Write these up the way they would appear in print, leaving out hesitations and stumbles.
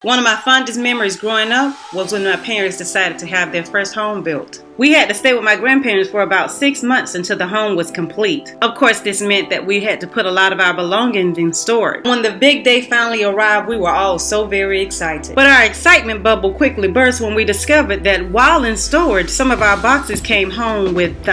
One of my fondest memories growing up was when my parents decided to have their first home built. We had to stay with my grandparents for about 6 months until the home was complete. Of course, this meant that we had to put a lot of our belongings in storage. When the big day finally arrived, we were all so very excited. But our excitement bubble quickly burst when we discovered that while in storage, some of our boxes came home with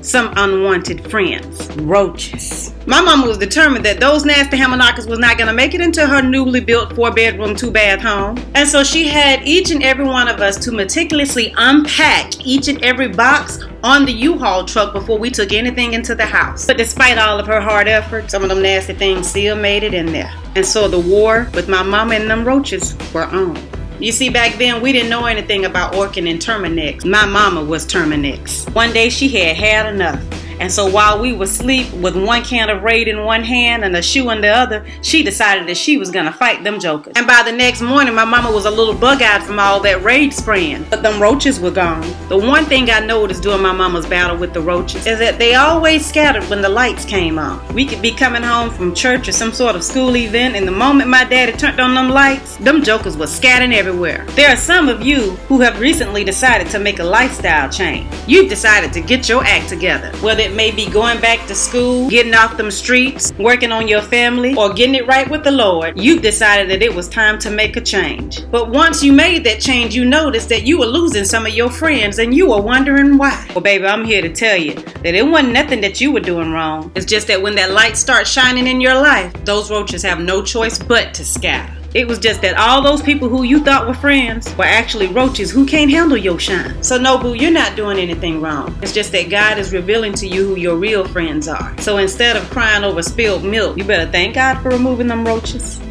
some unwanted friends. Roaches. My mama was determined that those nasty hammer knockers was not going to make it into her newly built 4-bedroom, 2-bath home. And so she had each and every one of us to meticulously unpack each and every box on the U-Haul truck before we took anything into the house. But despite all of her hard effort, some of them nasty things still made it in there. And so the war with my mama and them roaches were on. You see, back then, we didn't know anything about Orkin and Terminix. My mama was Terminix. One day, she had enough. And so while we were asleep with one can of Raid in one hand and a shoe in the other, she decided that she was going to fight them jokers. And by the next morning, my mama was a little bug-eyed from all that Raid spraying. But them roaches were gone. The one thing I noticed during my mama's battle with the roaches is that they always scattered when the lights came on. We could be coming home from church or some sort of school event, and the moment my daddy turned on them lights, them jokers were scattering everywhere. There are some of you who have recently decided to make a lifestyle change. You've decided to get your act together. Whether it may be going back to school, getting off them streets, working on your family, or getting it right with the Lord, you've decided that it was time to make a change. But once you made that change, you noticed that you were losing some of your friends and you were wondering why. Well, baby, I'm here to tell you that it wasn't nothing that you were doing wrong. It's just that when that light starts shining in your life, those roaches have no choice but to scatter. It was just that all those people who you thought were friends were actually roaches who can't handle your shine. So no, boo, you're not doing anything wrong. It's just that God is revealing to you who your real friends are. So instead of crying over spilled milk, you better thank God for removing them roaches.